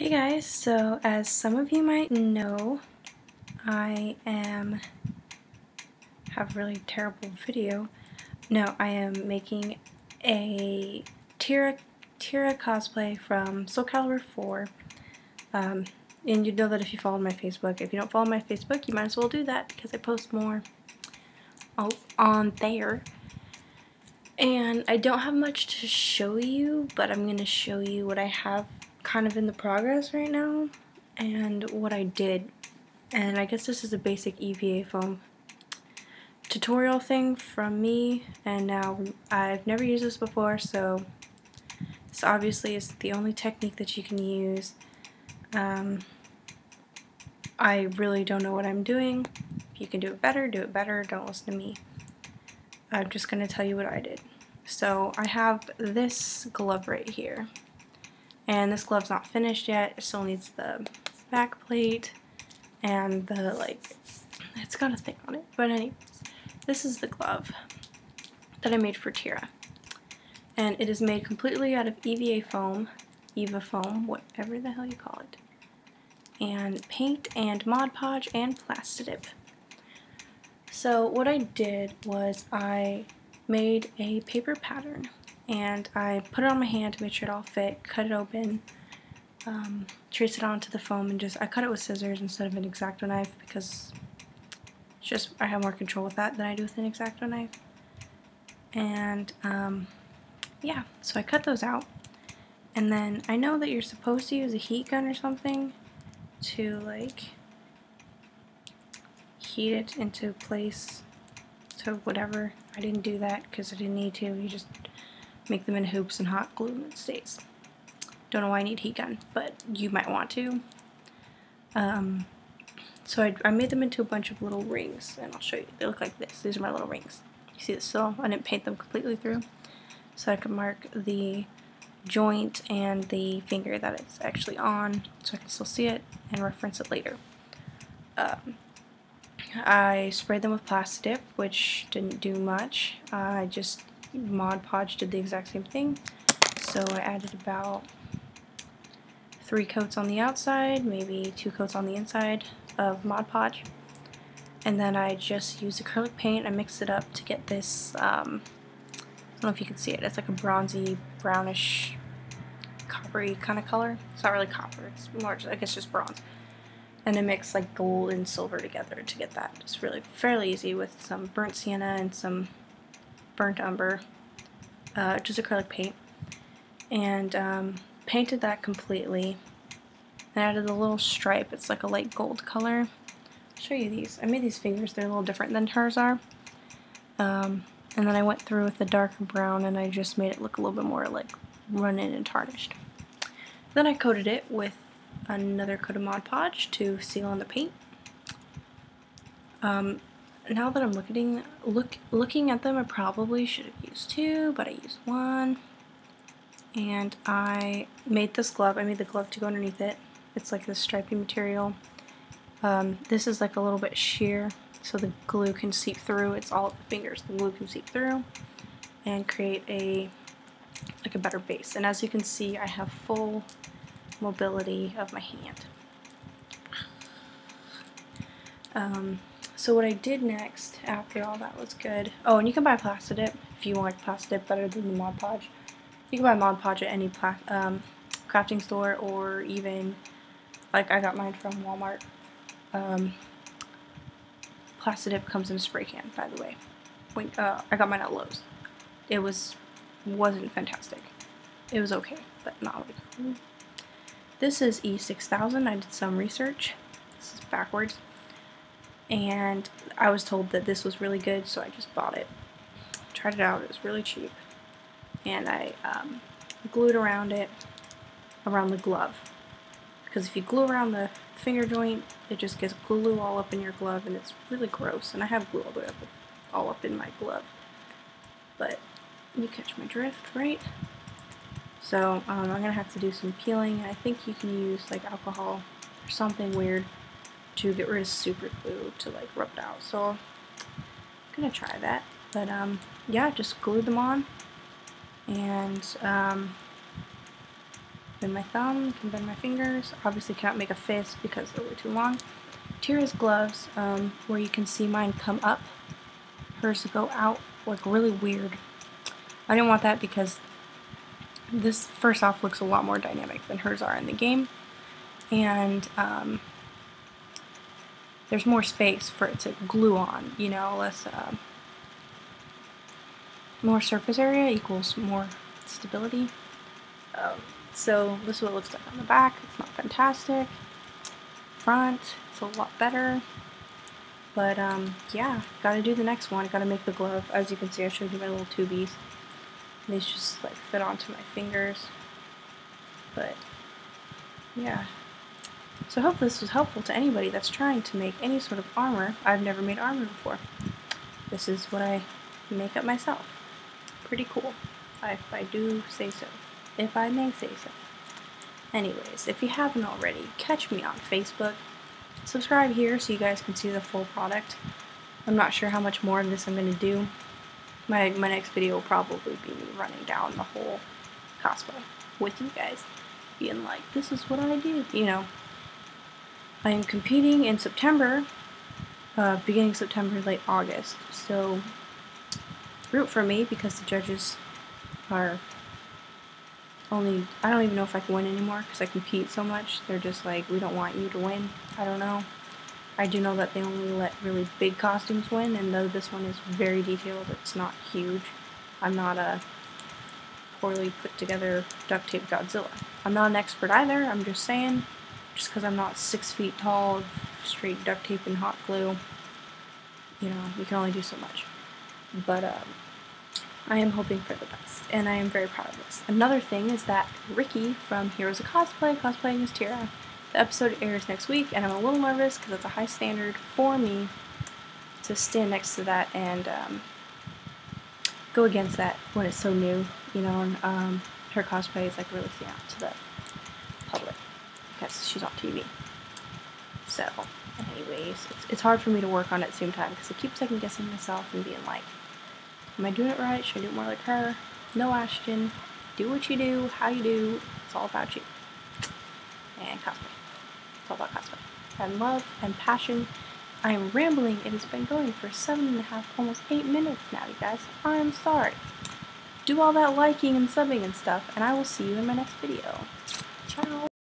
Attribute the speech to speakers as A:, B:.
A: Hey guys, so as some of you might know, have really terrible video. No, I am making a Tira cosplay from Soul Calibur 4. And you know that if you follow my Facebook. If you don't follow my Facebook, you might as well do that because I post more on there. And I don't have much to show you, but I'm going to show you what I have kind of in the progress right now and what I did. And I guess this is a basic EVA foam tutorial thing from me, and now I've never used this before, so this obviously is the only technique that you can use. I really don't know what I'm doing. If you can do it better, don't listen to me. I'm just going to tell you what I did. So I have this glove right here, and this glove's not finished yet. It still needs the back plate and the, it's got a thing on it. But anyways, this is the glove that I made for Tira. And it is made completely out of EVA foam, whatever the hell you call it, and paint and Mod Podge and Plastidip. So what I did was I made a paper pattern and I put it on my hand to make sure it all fit, cut it open, trace it onto the foam, and I cut it with scissors instead of an X-Acto knife because I have more control with that than I do with an X-Acto knife. And yeah, so I cut those out, and then I know that you're supposed to use a heat gun or something to heat it into place, so whatever. I didn't do that because I didn't need to. You just make them in hoops and hot glue and it stays. Don't know why I need heat gun, but you might want to. So I made them into a bunch of little rings, and I'll show you. They look like this. These are my little rings. You see this still? I didn't paint them completely through, so I could mark the joint and the finger that it's actually on, so I can still see it and reference it later. I sprayed them with Plastidip, which didn't do much. I just Mod Podge did the exact same thing. So I added about 3 coats on the outside, maybe 2 coats on the inside of Mod Podge. And then I just used acrylic paint. I mixed it up to get this, I don't know if you can see it, it's like a bronzy, brownish, coppery kind of color. It's not really copper, it's more, I guess, just bronze. And I mixed like gold and silver together to get that. It's really fairly easy with some burnt sienna and some burnt umber, just acrylic paint. And painted that completely. And added a little stripe. It's like a light gold color. I'll show you these. I made these fingers. They're a little different than hers are. And then I went through with the darker brown and I just made it look a little bit more like run in and tarnished. Then I coated it with another coat of Mod Podge to seal on the paint. Now that I'm looking at them, I probably should have used 2, but I used 1. And I made this glove. I made the glove to go underneath it. It's like this stripy material. This is like a little bit sheer, so the glue can seep through. It's all at the fingers. The glue can seep through and create a better base. And as you can see, I have full mobility of my hand. So what I did next after all that was good. Oh, and you can buy Plastidip if you want Plastidip better than the Mod Podge. You can buy Mod Podge at any crafting store, or even, like, I got mine from Walmart. Plastidip comes in a spray can, by the way. I got mine at Lowe's. It wasn't fantastic. It was okay, but not like. This is E6000. I did some research. This is backwards. And I was told that this was really good, so I just bought it. Tried it out. It was really cheap. And I glued around it, around the glove. Because if you glue around the finger joint, it just gets glue all up in your glove, and it's really gross. And I have glue all up in my glove. But you catch my drift, right? So I'm going to have to do some peeling. I think you can use like alcohol or something weird to get rid of super glue to like rub it out. So I'm going to try that. But yeah, just glued them on. And bend my thumb, can bend my fingers. Obviously cannot make a fist because they're way too long. Tira's gloves, where you can see mine come up, hers go out, like really weird. I didn't want that because this, first off, looks a lot more dynamic than hers are in the game, and there's more space for it to glue on, you know, less, more surface area equals more stability. So this is what it looks like on the back. It's not fantastic. Front, it's a lot better. But yeah, gotta do the next one. Gotta make the glove. As you can see, I showed you my little tubies. These just like fit onto my fingers. But yeah. So I hope this was helpful to anybody that's trying to make any sort of armor. I've never made armor before. This is what I make up myself. Pretty cool, if I do say so. If I may say so. Anyways, if you haven't already, catch me on Facebook. Subscribe here so you guys can see the full product. I'm not sure how much more of this I'm going to do. My next video will probably be me running down the whole cosplay with you guys. Being like, this is what I did, you know. I am competing in September, beginning September, late August. So root for me because the judges are only, I don't even know if I can win anymore because I compete so much. They're just like, we don't want you to win. I don't know. I do know that they only let really big costumes win, and though this one is very detailed, it's not huge. I'm not a poorly put together duct tape Godzilla. I'm not an expert either, I'm just saying, just because I'm not 6 feet tall, straight duct tape and hot glue, you know, you can only do so much. But I am hoping for the best, and I am very proud of this. Another thing is that Ricky from Heroes of Cosplay, cosplaying as Tira, the episode airs next week, and I'm a little nervous because it's a high standard for me to stand next to that and go against that when it's so new, you know, and her cosplay is like really stand out to the public because she's on TV. So, anyways, it's hard for me to work on it at the same time because I keep second guessing myself and being like, am I doing it right? Should I do it more like her? No, Ashton. Do what you do, how you do. It's all about you. And cosplay. It's all about cosplay. And love and passion. I am rambling. It has been going for 7.5, almost 8 minutes now, you guys. I'm sorry. Do all that liking and subbing and stuff, and I will see you in my next video. Ciao.